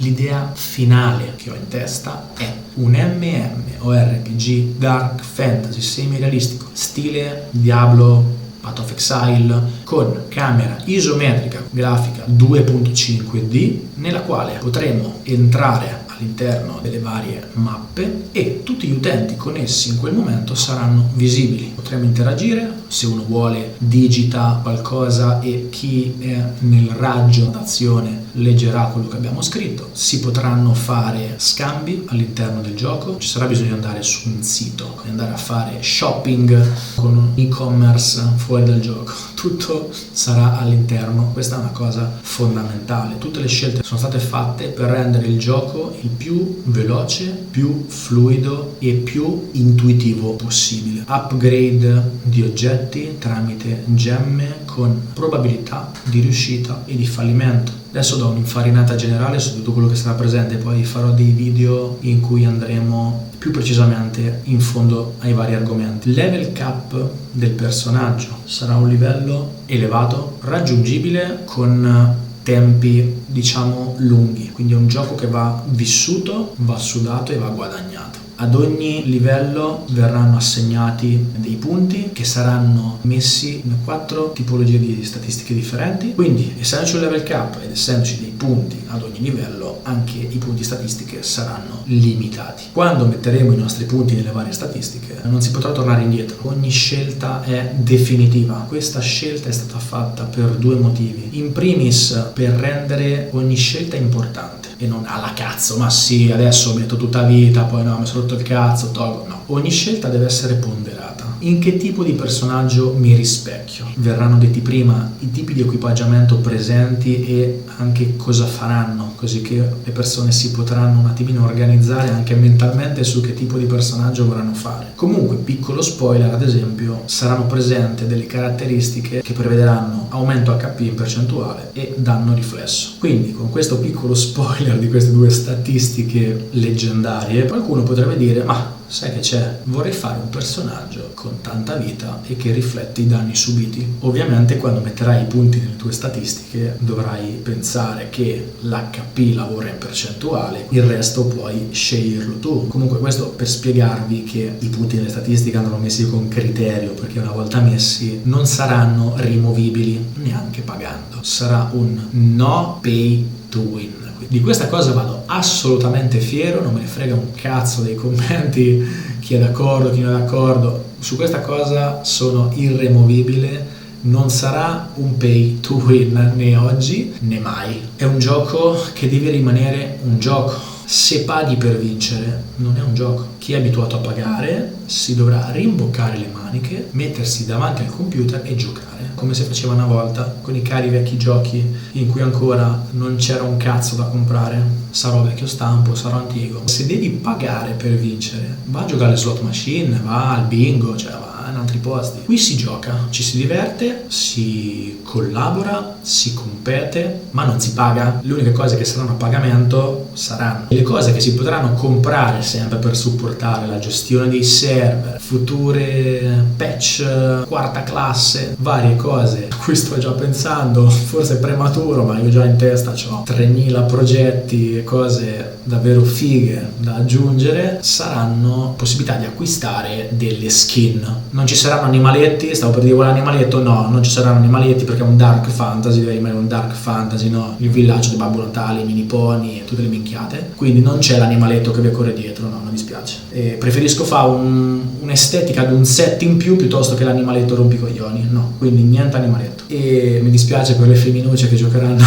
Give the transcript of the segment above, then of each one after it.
l'idea finale che ho in testa è un MMORPG Dark Fantasy semi-realistico, stile Diablo, Path of Exile, con camera isometrica grafica 2.5D, nella quale potremo entrare all'interno delle varie mappe e tutti gli utenti connessi in quel momento saranno visibili. Potremo interagire, se uno vuole digita qualcosa e chi è nel raggio d'azione leggerà quello che abbiamo scritto. Si potranno fare scambi all'interno del gioco, ci sarà bisogno di andare su un sito, andare a fare shopping con un e-commerce fuori dal gioco, tutto sarà all'interno. Questa è una cosa fondamentale. Tutte le scelte sono state fatte per rendere il gioco il più veloce, più fluido e più intuitivo possibile. Upgrade di oggetti tramite gemme con probabilità di riuscita e di fallimento. Adesso do un'infarinata generale su tutto quello che sarà presente, poi farò dei video in cui andremo più precisamente in fondo ai vari argomenti. Level cap del personaggio sarà un livello elevato, raggiungibile con tempi diciamo lunghi, quindi è un gioco che va vissuto, va sudato e va guadagnato. Ad ogni livello verranno assegnati dei punti che saranno messi in 4 tipologie di statistiche differenti, quindi essendoci un level cap ed essendoci dei punti ad ogni livello, anche i punti statistiche saranno limitati. Quando metteremo i nostri punti nelle varie statistiche non si potrà tornare indietro, ogni scelta è definitiva. Questa scelta è stata fatta per 2 motivi: in primis per rendere ogni scelta importante e non alla cazzo, ma sì, adesso metto tutta vita, poi no, mi sono rotto il cazzo, tolgo. No, ogni scelta deve essere ponderata. In che tipo di personaggio mi rispecchio? Verranno detti prima i tipi di equipaggiamento presenti e anche cosa faranno, così che le persone si potranno un attimino organizzare anche mentalmente su che tipo di personaggio vorranno fare. Comunque, piccolo spoiler, ad esempio, saranno presenti delle caratteristiche che prevederanno aumento HP in percentuale e danno riflesso. Quindi, con questo piccolo spoiler di queste 2 statistiche leggendarie, qualcuno potrebbe dire: ma sai che c'è? Vorrei fare un personaggio con tanta vita e che riflette i danni subiti. Ovviamente quando metterai i punti nelle tue statistiche dovrai pensare che l'HP lavora in percentuale, il resto puoi sceglierlo tu. Comunque questo per spiegarvi che i punti nelle statistiche andranno messi con criterio, perché una volta messi non saranno rimovibili neanche pagando. Sarà un no pay to win. Di questa cosa vado assolutamente fiero, non me ne frega un cazzo dei commenti, chi è d'accordo, chi non è d'accordo. Su questa cosa sono irremovibile, non sarà un pay to win né oggi né mai. È un gioco che deve rimanere un gioco. Se paghi per vincere non è un gioco. Chi è abituato a pagare si dovrà rimboccare le maniche, mettersi davanti al computer e giocare, come si faceva una volta con i cari vecchi giochi in cui ancora non c'era un cazzo da comprare. Sarò vecchio stampo, sarò antico. Se devi pagare per vincere, va a giocare alle slot machine, va al bingo, cioè va in altri posti. Qui si gioca, ci si diverte, si collabora, si compete, ma non si paga. Le uniche cose che saranno a pagamento saranno le cose che si potranno comprare sempre per supportare la gestione dei server, future patch, quarta classe, varie cose a cui sto già pensando. Forse è prematuro, ma io già in testa ho 3000 progetti e cose davvero fighe da aggiungere. Saranno possibilità di acquistare delle skin. Non ci saranno animaletti, stavo per dire vuole animaletto, no, non ci saranno animaletti perché è un dark fantasy, deve rimanere un dark fantasy, no, il villaggio di Babbo Natale, i mini pony e tutte le minchiate, quindi non c'è l'animaletto che vi corre dietro, no, mi dispiace. E preferisco fare un'estetica ad un set in più piuttosto che l'animaletto rompicoglioni, no, quindi niente animaletto. E mi dispiace per le femminucce che giocheranno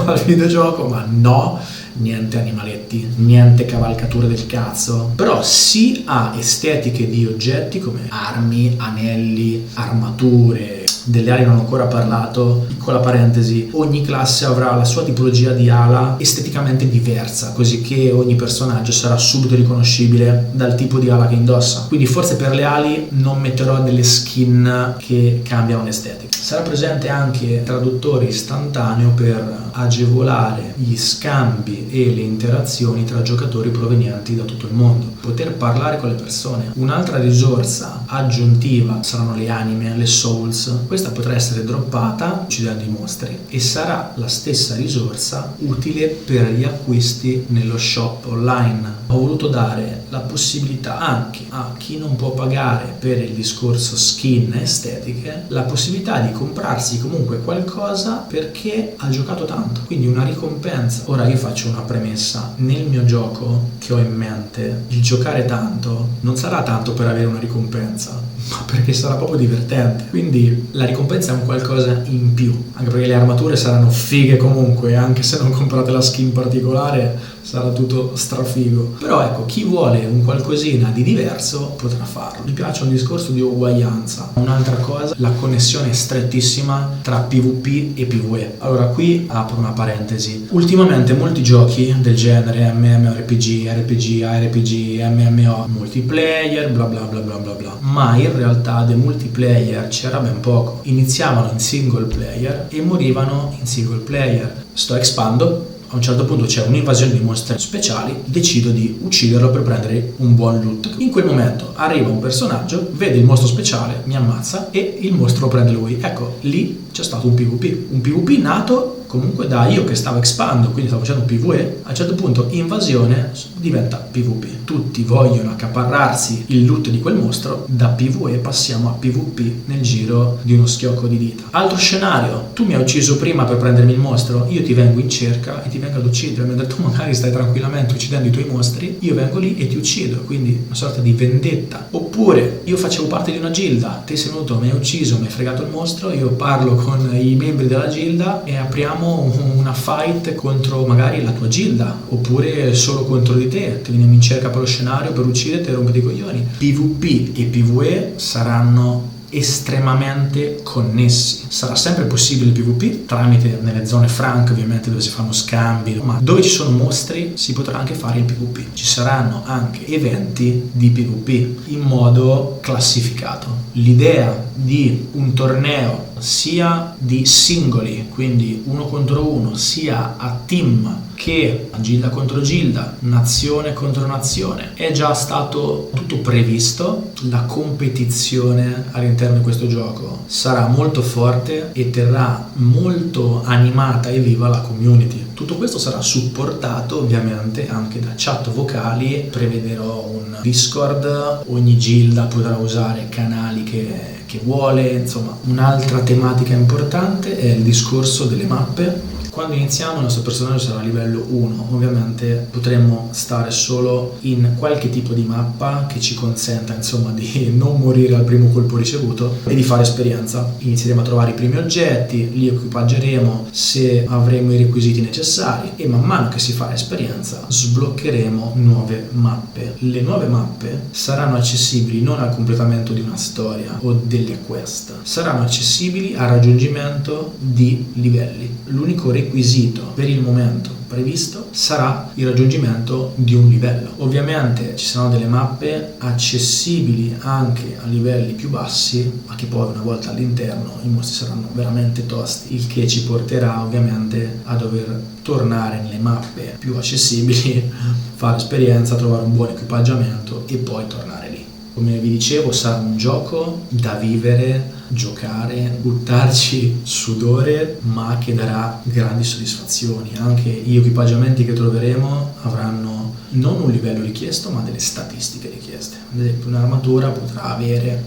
al videogioco, ma no, niente animaletti, niente cavalcature del cazzo, però sì a estetiche di oggetti come armi, anelli, armature. Delle ali non ho ancora parlato, piccola parentesi, ogni classe avrà la sua tipologia di ala esteticamente diversa, così che ogni personaggio sarà subito riconoscibile dal tipo di ala che indossa. Quindi forse per le ali non metterò delle skin che cambiano l'estetica. Sarà presente anche traduttore istantaneo per agevolare gli scambi e le interazioni tra giocatori provenienti da tutto il mondo, poter parlare con le persone. Un'altra risorsa aggiuntiva saranno le anime, le souls. Queste questa potrà essere droppata uccidendo i mostri e sarà la stessa risorsa utile per gli acquisti nello shop online. Ho voluto dare la possibilità anche a chi non può pagare per il discorso skin estetiche la possibilità di comprarsi comunque qualcosa perché ha giocato tanto, quindi una ricompensa. Ora io faccio una premessa: nel mio gioco che ho in mente, il giocare tanto non sarà tanto per avere una ricompensa, ma perché sarà proprio divertente. Quindi la ricompensa è un qualcosa in più, anche perché le armature saranno fighe comunque, anche se non comprate la skin particolare sarà tutto strafigo. Però ecco, chi vuole un qualcosina di diverso potrà farlo. Mi piace un discorso di uguaglianza. Un'altra cosa, la connessione strettissima tra PvP e PvE. Allora qui apro una parentesi: ultimamente molti giochi del genere MMORPG, RPG, ARPG, MMO, multiplayer, bla bla bla bla bla bla, ma in realtà del multiplayer c'era ben poco. Iniziavano in single player e morivano in single player. Sto expando. A un certo punto c'è un'invasione di mostri speciali, decido di ucciderlo per prendere un buon loot. In quel momento arriva un personaggio, vede il mostro speciale, mi ammazza e il mostro lo prende lui. Ecco, lì c'è stato un PvP nato comunque da io che stavo expando, quindi stavo facendo PvE. A un certo punto invasione diventa PvP. Tutti vogliono accaparrarsi il loot di quel mostro, da PvE passiamo a PvP nel giro di uno schiocco di dita. Altro scenario: tu mi hai ucciso prima per prendermi il mostro, io ti vengo in cerca e ti vengo ad uccidere, mentre tu magari stai tranquillamente uccidendo i tuoi mostri, io vengo lì e ti uccido, quindi una sorta di vendetta. Oppure io facevo parte di una gilda, te sei venuto, mi hai ucciso, mi hai fregato il mostro, io parlo con i membri della gilda e apriamo una fight contro magari la tua gilda, oppure solo contro di te, ti veniamo in cerca per lo scenario per ucciderti e rompere i coglioni. PvP e PvE saranno estremamente connessi. Sarà sempre possibile il PvP tramite nelle zone franche, ovviamente, dove si fanno scambi, ma dove ci sono mostri si potrà anche fare il PvP. Ci saranno anche eventi di PvP in modo classificato. L'idea di un torneo sia di singoli, quindi uno contro uno, sia a team che gilda contro gilda, nazione contro nazione, è già stato tutto previsto. La competizione all'interno di questo gioco sarà molto forte e terrà molto animata e viva la community. Tutto questo sarà supportato ovviamente anche da chat vocali. Prevederò un Discord, ogni gilda potrà usare canali che vuole. Insomma, un'altra tematica importante è il discorso delle mappe. Quando iniziamo il nostro personaggio sarà a livello 1, ovviamente potremmo stare solo in qualche tipo di mappa che ci consenta insomma di non morire al primo colpo ricevuto e di fare esperienza. Inizieremo a trovare i primi oggetti, li equipaggeremo se avremo i requisiti necessari e man mano che si fa esperienza sbloccheremo nuove mappe. Le nuove mappe saranno accessibili non al completamento di una storia o delle quest, saranno accessibili al raggiungimento di livelli. L'unico requisito per il momento previsto sarà il raggiungimento di un livello. Ovviamente ci saranno delle mappe accessibili anche a livelli più bassi, ma che poi una volta all'interno i mostri saranno veramente tosti, il che ci porterà ovviamente a dover tornare nelle mappe più accessibili, fare esperienza, trovare un buon equipaggiamento e poi tornare lì. Come vi dicevo, sarà un gioco da vivere, giocare, buttarci sudore, ma che darà grandi soddisfazioni. Anche gli equipaggiamenti che troveremo avranno non un livello richiesto, ma delle statistiche richieste. Ad esempio, un'armatura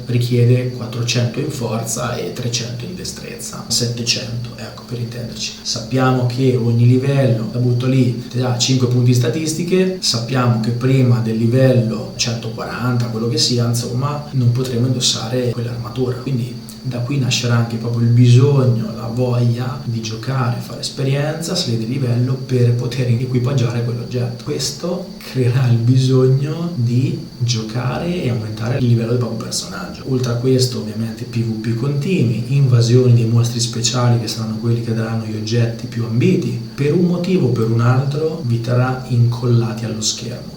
richiede 400 in forza e 300 in destrezza, 700, ecco, per intenderci. Sappiamo che ogni livello, la butto lì, ti dà 5 punti statistiche, sappiamo che prima del livello 140, quello che sia, insomma, non potremo indossare quell'armatura, quindi da qui nascerà anche proprio il bisogno, la voglia di giocare, fare esperienza, salire di livello per poter equipaggiare quell'oggetto. Questo creerà il bisogno di giocare e aumentare il livello del proprio personaggio. Oltre a questo, ovviamente, PvP continui, invasioni dei mostri speciali che saranno quelli che daranno gli oggetti più ambiti. Per un motivo o per un altro vi terrà incollati allo schermo.